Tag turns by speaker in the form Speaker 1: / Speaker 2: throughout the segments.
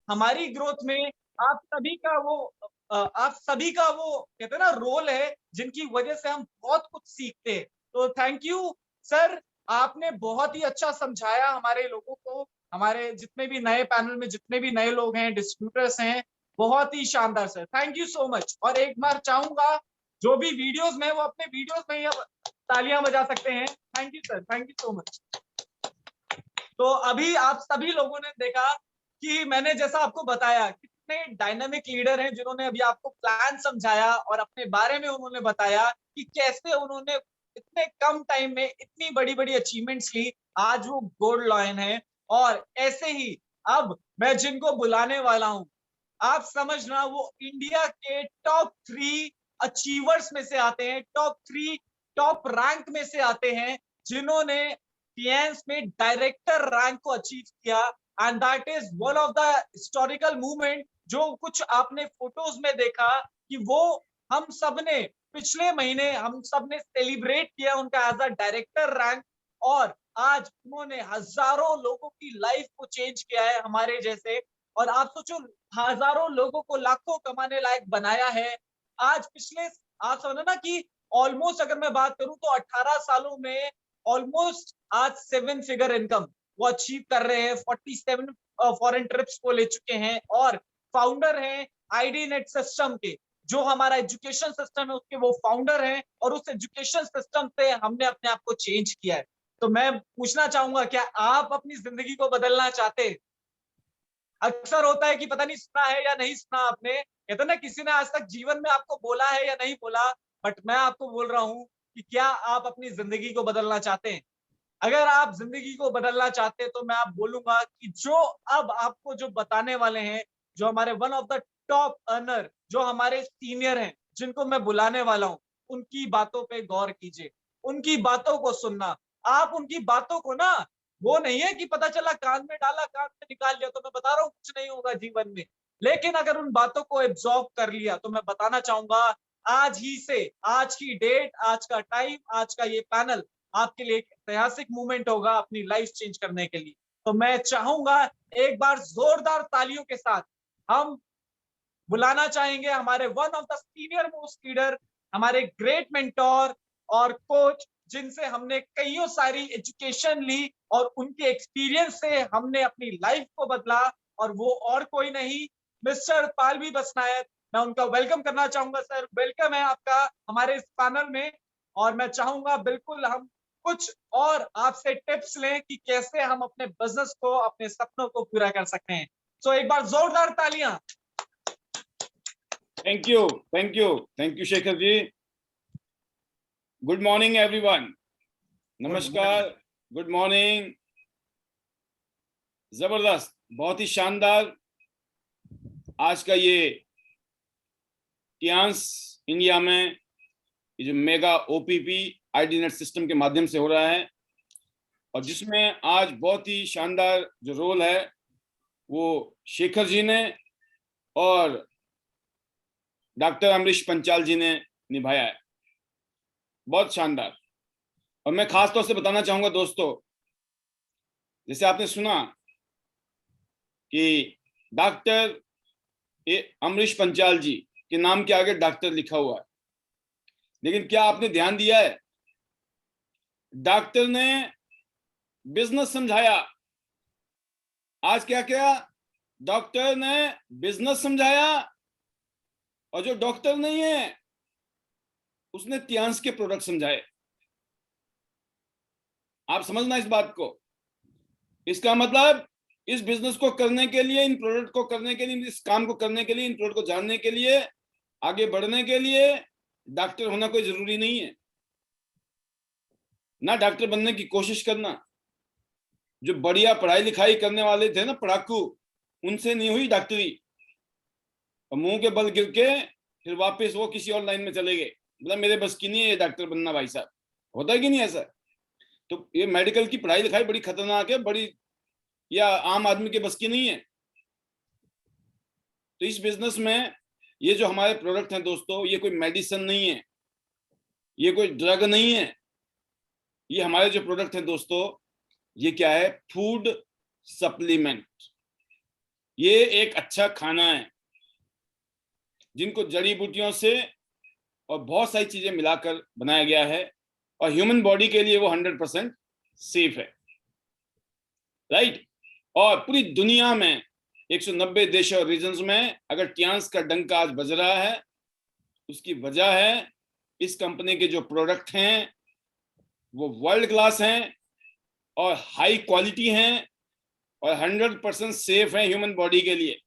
Speaker 1: हमारी ग्रोथ में आप सभी का वो कहते हैं ना रोल है, जिनकी वजह से हम बहुत कुछ सीखते हैं। तो थैंक यू सर, आपने बहुत ही अच्छा समझाया हमारे लोगों को, हमारे जितने भी नए पैनल में जितने भी नए लोग हैं, डिस्ट्रीब्यूटर्स हैं, बहुत ही शानदार sir, thank you so much. और एक बार चाहूंगा जो भी वीडियोस में वो अपने वीडियोस में ही अब तालियां बजा सकते हैं। Thank you sir, thank you so much. तो अभी आप सभी लोगों ने देखा कि मैंने जैसा आपको बताया, कितने डायनामिक लीडर हैं जिन्होंने अभी आपको प्लान समझाया और अपने बारे में उन्होंने बताया कि कैसे उन्होंने इतने कम टाइम में इतनी बड़ी बड़ी अचीवमेंट्स ली, आज वो गोल्ड लॉयन है। और ऐसे ही अब मैं जिनको बुलाने वाला हूं, आप समझना वो इंडिया के टॉप 3 अचीवर्स में से आते हैं, टॉप 3 टॉप रैंक में से आते हैं, जिन्होंने टीएंस में डायरेक्टर रैंक को अचीव किया। And that is one of the historical movement, जो कुछ आपने फोटोज में देखा कि वो हम सब ने पिछले महीने हम सब ने सेलिब्रेट किया उनका एज अ डायरेक्टर रैंक। और आज उन्होंने हजारों लोगों की लाइफ को चेंज किया है हमारे जैसे। और आप सोचो, हजारों लोगों को लाखों कमाने लायक बनाया है। आज पिछले, आप समझो ना कि ऑलमोस्ट अगर मैं बात करूं तो 18 सालों में ऑलमोस्ट आज 7 फिगर इनकम वो अचीव कर रहे हैं। 47 फॉरेन ट्रिप्स को ले चुके हैं और फाउंडर हैं आईडी नेट सिस्टम के, जो हमारा एजुकेशन सिस्टम है उसके वो फाउंडर हैं। और उस एजुकेशन सिस्टम से हमने अपने आप को चेंज किया है। तो मैं पूछना चाहूंगा, क्या आप अपनी जिंदगी को बदलना चाहते हैं? अक्सर होता है कि पता नहीं सुना है या नहीं सुना आपने, कहते ना किसी ने आज तक जीवन में आपको बोला है या नहीं बोला, बट मैं आपको बोल रहा हूं कि क्या आप अपनी जिंदगी को बदलना चाहते हैं? अगर आप जिंदगी को बदलना चाहते हैं तो मैं आप बोलूंगा कि जो अब आपको जो बताने वाले हैं, जो हमारे one of the top earner, जो हमारे सीनियर हैं, जिनको मैं बुलाने वाला हूं, उनकी बातों पे गौर कीजिए, उनकी बातों को सुनना। आप उनकी बातों को ना, वो नहीं है कि पता चला कान में डाला कान में निकाल लिया। तो मैं बता रहा हूँ कुछ नहीं होगा जीवन में, लेकिन अगर उन बातों को एब्जॉर्ब कर लिया तो मैं बताना चाहूंगा, आज ही से, आज की डेट, आज का टाइम, आज का ये पैनल आपके लिए एक ऐतिहासिक मूवमेंट होगा अपनी लाइफ चेंज करने के लिए। तो मैं चाहूंगा एक बार जोरदार तालियों के साथ हम बुलाना चाहेंगे हमारे one of the senior most leader, हमारे ग्रेट मेंटोर और कोच, जिनसे हमने कईयों सारी एजुकेशन ली और उनके एक्सपीरियंस से हमने अपनी लाइफ को बदला। और वो और कोई नहीं, मिस्टर पालवी बसनायक। मैं उनका वेलकम करना चाहूंगा। सर, वेलकम है आपका हमारे इस पैनल में। और मैं चाहूंगा बिल्कुल हम कुछ और आपसे टिप्स लें कि कैसे हम अपने बिजनेस को, अपने सपनों को पूरा कर सकते हैं। तो एक बार जोरदार तालियां।
Speaker 2: Thank you, thank you, thank you Shekhar ji. Good morning everyone. नमस्कार, गुड मॉर्निंग। जबरदस्त, बहुत ही शानदार आज का ये टियांस इंडिया में ये जो mega OPP ID net system के माध्यम से हो रहा है, और जिसमें आज बहुत ही शानदार जो रोल है वो शेखर जी ने और डॉक्टर अमरीश पंचाल जी ने निभाया है। बहुत शानदार। और मैं खास तौर से बताना चाहूंगा दोस्तों, जैसे आपने सुना कि डॉक्टर अमरीश पंचाल जी के नाम के आगे डॉक्टर लिखा हुआ है, लेकिन क्या आपने ध्यान दिया है, डॉक्टर ने बिजनेस समझाया। आज क्या क्या, डॉक्टर ने बिजनेस समझाया, और जो डॉक्टर नहीं है उसने टियांस के प्रोडक्ट समझाए। आप समझना इस बात को। इसका मतलब इस बिजनेस को करने के लिए, इन प्रोडक्ट को करने के लिए, इस काम को करने के लिए, इन प्रोडक्ट को जानने के लिए, आगे बढ़ने के लिए डॉक्टर होना कोई जरूरी नहीं है। ना डॉक्टर बनने की कोशिश करना। जो बढ़िया पढ़ाई लिखाई करने वाले थे ना, पढ़ाकू, उनसे नहीं हुई डॉक्टरी, और मुंह के बल गिर के फिर वापस वो किसी और लाइन में चले गए। मतलब मेरे बस की नहीं है ये डॉक्टर बनना। भाई साहब, होता है कि नहीं ऐसा? तो ये मेडिकल की पढ़ाई लिखाई बड़ी खतरनाक है, बड़ी, या आम आदमी के बस की नहीं है। तो इस बिजनेस में ये जो हमारे प्रोडक्ट हैं दोस्तों, ये कोई मेडिसिन नहीं है, ये कोई ड्रग नहीं है। ये हमारे जो प्रोडक्ट हैं दोस्तों, ये क्या है? Food supplement. ये एक अच्छा खाना है जिनको जड़ी बूटियों से और बहुत सारी चीजें मिलाकर बनाया गया है, और ह्यूमन बॉडी के लिए वो 100% सेफ है, राइट। और पूरी दुनिया में 190 देशों और रीजन्स में अगर टियांस का डंका आज बज रहा है, उसकी वजह है इस कंपनी के जो प्रोडक्ट हैं वो वर्ल्ड क्लास हैं और हाई क्वालिटी हैं और 100% सेफ है ह्यूमन बॉडी के लिए।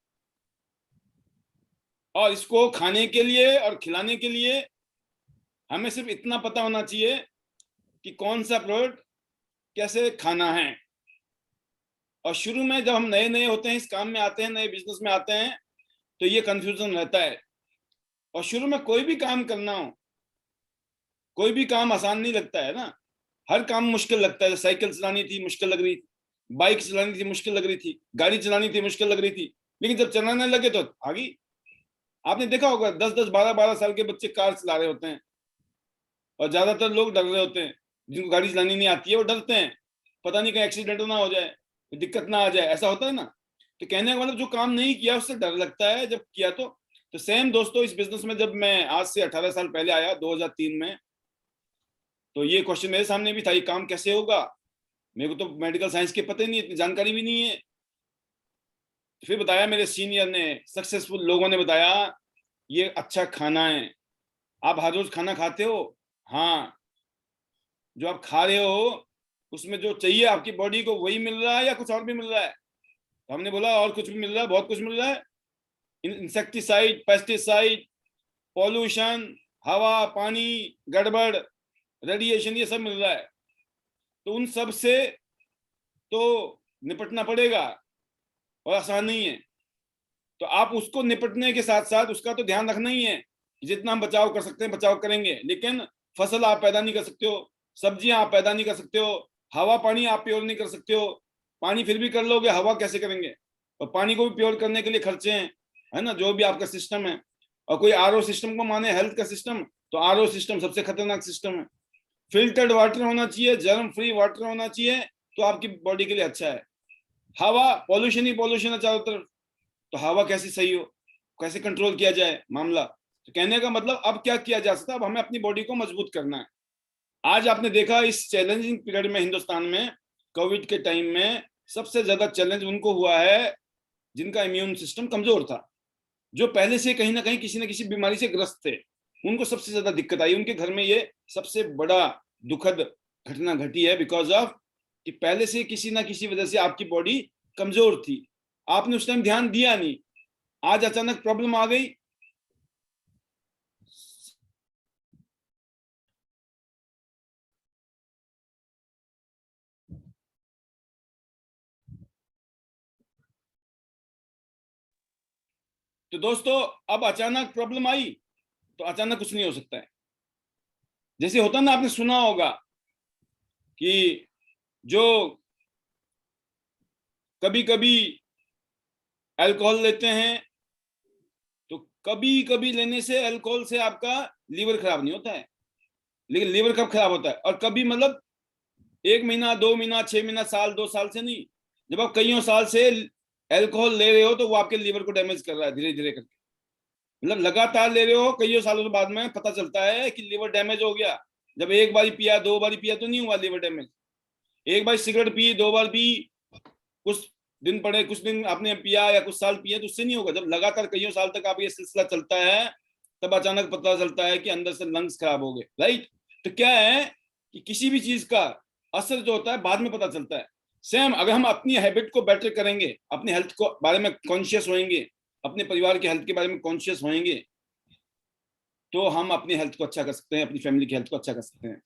Speaker 2: और इसको खाने के लिए और खिलाने के लिए हमें सिर्फ इतना पता होना चाहिए कि कौन सा प्रोडक्ट कैसे खाना है। और शुरू में जब हम नए नए होते हैं, इस काम में आते हैं, नए बिजनेस में आते हैं, तो ये कंफ्यूजन रहता है। और शुरू में कोई भी काम करना हो, कोई भी काम आसान नहीं लगता है ना, हर काम मुश्किल लगता है। साइकिल चलानी थी मुश्किल लग रही थी, बाइक चलानी थी मुश्किल लग रही थी, गाड़ी चलानी थी मुश्किल लग रही थी, लेकिन जब चलाने लगे तो आ गई। आपने देखा होगा 10-10, 12-12 साल के बच्चे कार चला रहे होते हैं, और ज्यादातर लोग डर रहे होते हैं। जिनको गाड़ी चलानी नहीं आती है वो डरते हैं, पता नहीं कहीं एक्सीडेंट ना हो जाए, दिक्कत ना आ जाए, ऐसा होता है ना। तो कहने का मतलब जो काम नहीं किया उससे डर लगता है, जब किया तो सेम दोस्तों इस बिजनेस में जब मैं आज से 18 साल पहले आया 2003 में, तो ये क्वेश्चन मेरे सामने भी था, ये काम कैसे होगा। मेरे को तो मेडिकल साइंस के पता ही नहीं, इतनी जानकारी भी नहीं है। फिर बताया मेरे सीनियर ने, सक्सेसफुल लोगों ने बताया, ये अच्छा खाना है। आप हर रोज खाना खाते हो? हाँ। जो आप खा रहे हो उसमें जो चाहिए आपकी बॉडी को वही मिल रहा है या कुछ और भी मिल रहा है? तो हमने बोला और कुछ भी मिल रहा है, बहुत कुछ मिल रहा है। इंसेक्टिसाइड, पेस्टिसाइड, पॉल्यूशन, हवा पानी गड़बड़, रेडिएशन, ये सब मिल रहा है। तो उन सब से तो निपटना पड़ेगा और आसान नहीं है। तो आप उसको निपटने के साथ साथ उसका तो ध्यान रखना ही है, जितना हम बचाव कर सकते हैं बचाव करेंगे। लेकिन फसल आप पैदा नहीं कर सकते हो, सब्जियां आप पैदा नहीं कर सकते हो, हवा पानी आप प्योर नहीं कर सकते हो। पानी फिर भी कर लोगे, हवा कैसे करेंगे? और पानी को भी प्योर करने के लिए खर्चे हैं, है ना, जो भी आपका सिस्टम है। और कोई आरओ सिस्टम को माने हेल्थ का सिस्टम, तो आरओ सिस्टम सबसे खतरनाक सिस्टम है। फिल्टर्ड वाटर होना चाहिए, जर्म फ्री वाटर होना चाहिए, तो आपकी बॉडी के लिए अच्छा है। हवा पॉल्यूशन ही पॉल्यूशन है चारों तरफ, तो हवा कैसे सही हो, कैसे कंट्रोल किया जाए मामला। तो कहने का मतलब अब क्या किया जा सकता है, अब हमें अपनी बॉडी को मजबूत करना है। आज आपने देखा इस चैलेंजिंग पीरियड में हिंदुस्तान में, कोविड के टाइम में सबसे ज्यादा चैलेंज उनको हुआ है जिनका इम्यून सिस्टम कमजोर था, जो पहले से कहीं ना कहीं किसी न किसी बीमारी से ग्रस्त थे। उनको सबसे ज्यादा दिक्कत आई, उनके घर में ये सबसे बड़ा दुखद घटना घटी है, बिकॉज ऑफ कि पहले से किसी ना किसी वजह से आपकी बॉडी कमजोर थी, आपने उस टाइम ध्यान दिया नहीं, आज अचानक प्रॉब्लम आ गई। तो दोस्तों अब अचानक प्रॉब्लम आई तो अचानक कुछ नहीं हो सकता है। जैसे होता ना, आपने सुना होगा कि जो कभी कभी अल्कोहल लेते हैं, तो कभी कभी लेने से अल्कोहल से आपका लीवर खराब नहीं होता है, लेकिन लीवर कब खराब होता है, और कभी मतलब 1 महीना 2 महीना 6 महीना साल 2 साल से नहीं, जब आप कईयों साल से अल्कोहल ले रहे हो तो वो आपके लीवर को डैमेज कर रहा है धीरे धीरे करके। मतलब लगातार ले रहे हो, कईयों सालों के बाद में पता चलता है कि लीवर डैमेज हो गया। जब एक बारी पिया 2 बारी पिया तो नहीं हुआ लीवर डैमेज, एक बार सिगरेट पी 2 बार पी, कुछ दिन पड़े, कुछ दिन आपने पिया या कुछ साल पिए तो उससे नहीं होगा। जब लगातार कईयों साल तक आप ये सिलसिला चलता है तब अचानक पता चलता है कि अंदर से लंग्स खराब हो गए, राइट। तो क्या है कि किसी भी चीज का असर जो होता है बाद में पता चलता है। सेम अगर हम अपनी हैबिट को बेटर करेंगे, अपनी हेल्थ को बारे में कॉन्शियस होएंगे, अपने परिवार के हेल्थ के बारे में कॉन्शियस होएंगे, तो हम अपनी हेल्थ को अच्छा कर सकते हैं, अपनी फैमिली की हेल्थ को अच्छा कर सकते हैं।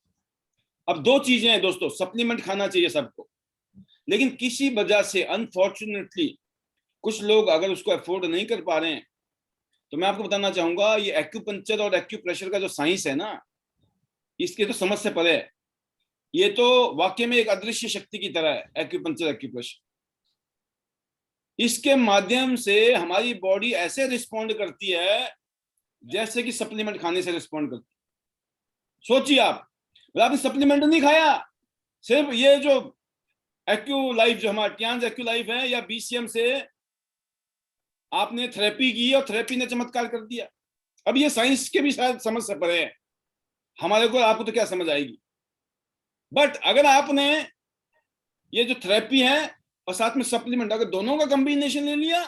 Speaker 2: अब 2 चीजें हैं दोस्तों, सप्लीमेंट खाना चाहिए सबको, लेकिन किसी वजह से अनफॉर्चुनेटली कुछ लोग अगर उसको अफोर्ड नहीं कर पा रहे हैं, तो मैं आपको बताना चाहूंगा ये एक्यूपंक्चर और एक्यूप्रेशर का जो साइंस है ना, इसके तो समझ से परे है। ये तो वाकई में एक अदृश्य शक्ति की तरह है एक्यूपंक्चर एक्यूप्रेशर। इसके माध्यम से हमारी बॉडी ऐसे रिस्पॉन्ड करती है जैसे कि सप्लीमेंट खाने से रिस्पॉन्ड करती है। सोचिए आप, आपने सप्लीमेंट नहीं खाया, सिर्फ ये जो एक्यू लाइफ, जो हमारा टियांस एक्यू लाइफ है या बीसीएम से आपने थेरेपी की और थेरेपी ने चमत्कार कर दिया। अब ये साइंस के भी शायद समझ से परे है, हमारे को, आपको तो क्या समझ आएगी। बट अगर आपने ये जो थेरेपी है और साथ में सप्लीमेंट, अगर दोनों का कॉम्बिनेशन ले लिया,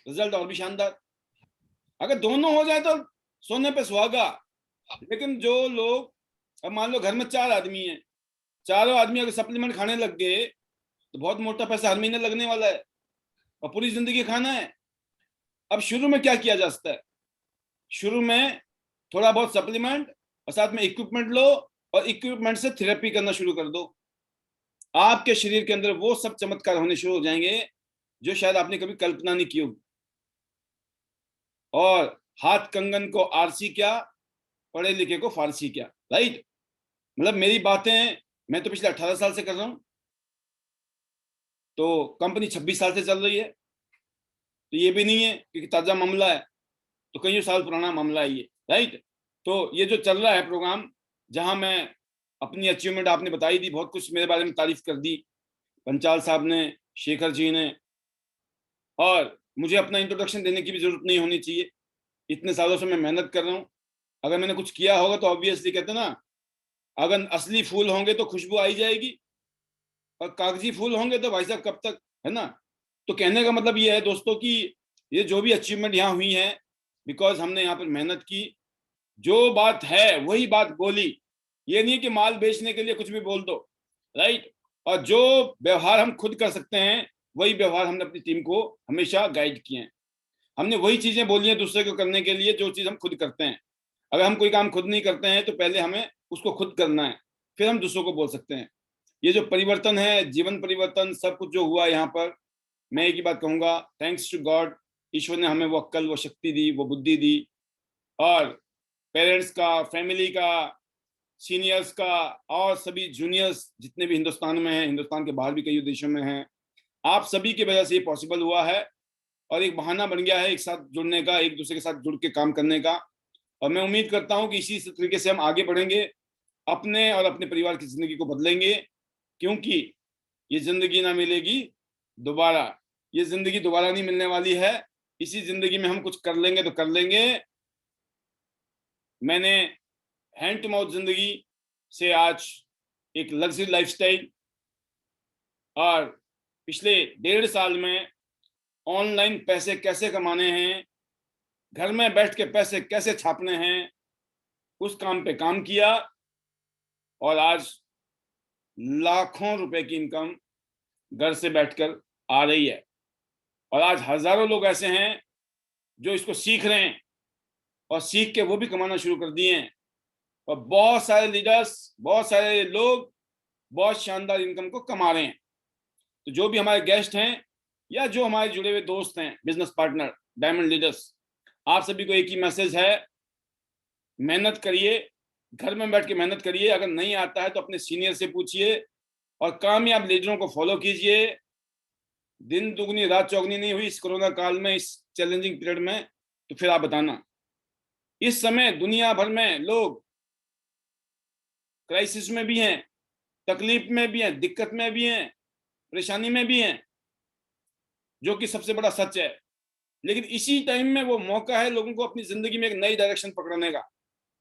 Speaker 2: रिजल्ट और भी शानदार। अगर दोनों हो जाए तो सोने पे सुहागा। लेकिन जो लोग, अब मान लो घर में 4 आदमी हैं, चारों आदमी अगर सप्लीमेंट खाने लग गए तो बहुत मोटा पैसा हर महीने लगने वाला है और पूरी जिंदगी खाना है। अब शुरू में क्या किया जा सकता है? शुरू में थोड़ा बहुत सप्लीमेंट और साथ में इक्विपमेंट लो और इक्विपमेंट से थेरेपी करना शुरू कर दो। आपके शरीर के अंदर वो सब चमत्कार होने शुरू हो जाएंगे जो शायद आपने कभी कल्पना नहीं की होगी। और हाथ कंगन को आरसी क्या, पढ़े लिखे को फारसी क्या, राइट? मतलब मेरी बातें मैं तो पिछले 18 साल से कर रहा हूं, तो कंपनी 26 साल से चल रही है, तो ये भी नहीं है कि ताजा मामला है, तो कई साल पुराना मामला है ये, राइट? तो ये जो चल रहा है प्रोग्राम, जहां मैं अपनी अचीवमेंट आपने बताई दी, बहुत कुछ मेरे बारे में तारीफ कर दी पंचाल साहब ने, शेखर जी ने, और मुझे अपना इंट्रोडक्शन देने की भी जरूरत नहीं होनी चाहिए। इतने सालों से मैं मेहनत कर रहा हूँ, अगर मैंने कुछ किया होगा तो ऑब्वियसली कहते ना, अगर असली फूल होंगे तो खुशबू आई जाएगी और कागजी फूल होंगे तो भाई साहब कब तक, है ना? तो कहने का मतलब ये है दोस्तों कि ये जो भी अचीवमेंट यहाँ हुई है, बिकॉज हमने यहाँ पर मेहनत की, जो बात है वही बात बोली। ये नहीं कि माल बेचने के लिए कुछ भी बोल दो, राइट? और जो व्यवहार हम खुद कर सकते हैं वही व्यवहार हमने अपनी टीम को हमेशा गाइड किए हैं। हमने वही चीजें बोली हैं दूसरे को करने के लिए जो चीज हम खुद करते हैं। अगर हम कोई काम खुद नहीं करते हैं तो पहले हमें उसको खुद करना है, फिर हम दूसरों को बोल सकते हैं। ये जो परिवर्तन है, जीवन परिवर्तन, सब कुछ जो हुआ यहाँ पर, मैं एक ही बात कहूंगा, थैंक्स टू गॉड। ईश्वर ने हमें वो अक्ल, वो शक्ति दी, वो बुद्धि दी, और पेरेंट्स का, फैमिली का, सीनियर्स का, और सभी जूनियर्स जितने भी हिंदुस्तान में हैं, हिंदुस्तान के बाहर भी कई देशों में हैं, आप सभी की वजह से ये पॉसिबल हुआ है। और एक बहाना बन गया है एक साथ जुड़ने का, एक दूसरे के साथ जुड़ के काम करने का। और मैं उम्मीद करता हूं कि इसी तरीके से हम आगे बढ़ेंगे, अपने और अपने परिवार की जिंदगी को बदलेंगे, क्योंकि ये जिंदगी ना मिलेगी दोबारा, ये जिंदगी दोबारा नहीं मिलने वाली है। इसी जिंदगी में हम कुछ कर लेंगे तो कर लेंगे। मैंने हैंड टू माउथ जिंदगी से आज एक लग्जरी लाइफस्टाइल, और पिछले 1.5 साल में ऑनलाइन पैसे कैसे कमाने हैं, घर में बैठ के पैसे कैसे छापने हैं, उस काम पे काम किया, और आज लाखों रुपए की इनकम घर से बैठकर आ रही है। और आज हजारों लोग ऐसे हैं जो इसको सीख रहे हैं और सीख के वो भी कमाना शुरू कर दिए हैं। और बहुत सारे लीडर्स, बहुत सारे लोग बहुत शानदार इनकम को कमा रहे हैं। तो जो भी हमारे गेस्ट हैं या जो हमारे जुड़े हुए दोस्त हैं, बिजनेस पार्टनर, डायमंड लीडर्स, आप सभी को एक ही मैसेज है, मेहनत करिए, घर में बैठ के मेहनत करिए। अगर नहीं आता है तो अपने सीनियर से पूछिए और कामयाब लीडरों को फॉलो कीजिए। दिन दुगनी रात चौगनी नहीं हुई इस कोरोना काल में, इस चैलेंजिंग पीरियड में, तो फिर आप बताना। इस समय दुनिया भर में लोग क्राइसिस में भी हैं, तकलीफ में भी हैं, दिक्कत में भी हैं, परेशानी में भी हैं, जो कि सबसे बड़ा सच है। लेकिन इसी टाइम में वो मौका है लोगों को अपनी जिंदगी में एक नई डायरेक्शन पकड़ने का,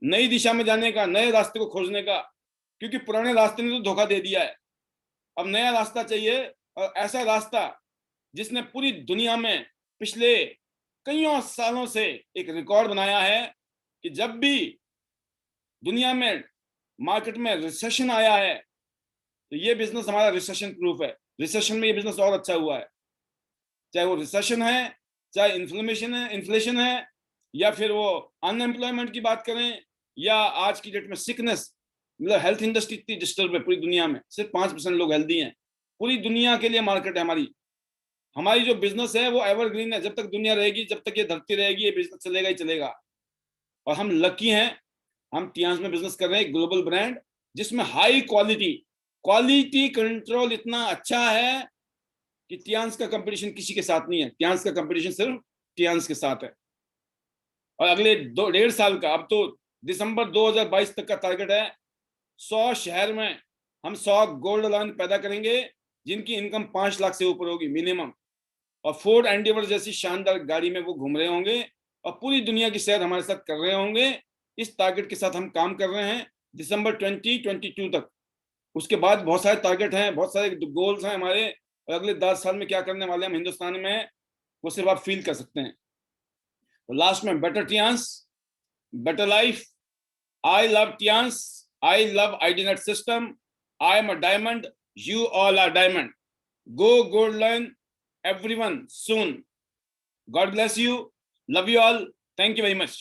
Speaker 2: नई दिशा में जाने का, नए रास्ते को खोजने का, क्योंकि पुराने रास्ते ने तो धोखा दे दिया है। अब नया रास्ता चाहिए, और ऐसा रास्ता जिसने पूरी दुनिया में पिछले कईयों सालों से एक रिकॉर्ड बनाया है कि जब भी दुनिया में मार्केट में रिसेशन आया है तो ये बिजनेस हमारा रिसेशन प्रूफ है। रिसेशन में ये बिजनेस और अच्छा हुआ है, चाहे वो रिसेशन है, चाहे इन्फ्लेशन है, या फिर वो अनएम्प्लॉयमेंट की बात करें, या आज की डेट में सिकनेस। मतलब हेल्थ इंडस्ट्री इतनी डिस्टर्ब है पूरी दुनिया में, सिर्फ 5% लोग हेल्दी हैं। पूरी दुनिया के लिए मार्केट है हमारी। हमारी जो बिजनेस है वो एवरग्रीन है, जब तक दुनिया रहेगी, जब तक ये धरती रहेगी, ये बिजनेस चलेगा ही चलेगा। और हम लकी हैं, हम टियांस में बिजनेस कर रहे हैं, ग्लोबल ब्रांड जिसमें हाई क्वालिटी कंट्रोल इतना अच्छा है कि टियांस का कंपटीशन किसी के साथ नहीं है। टियांस का कंपटीशन सिर्फ टियांस के साथ है। और अगले 1.5 साल का, अब तो दिसंबर 2022 तक का टारगेट है, 100 शहर में हम 100 गोल्ड लाइन पैदा करेंगे जिनकी इनकम 5 लाख से ऊपर होगी मिनिमम। और फोर्ड एंडेवर जैसी शानदार गाड़ी में वो घूम रहे होंगे और पूरी दुनिया की सैर हमारे साथ कर रहे होंगे। इस टारगेट के साथ हम काम कर रहे हैं दिसंबर 2022 तक। उसके बाद बहुत सारे टारगेट हैं, बहुत सारे गोल्स हैं हमारे, और अगले 10 साल में क्या करने वाले हम हिंदुस्तान में, वो सिर्फ आप फील कर सकते हैं। तो लास्ट में better Tiens, better life. I love Tiens, I love आईडीनेट system, I am a diamond, you all are diamond. Go gold learn everyone soon. God bless you. Love you all. Thank you very much.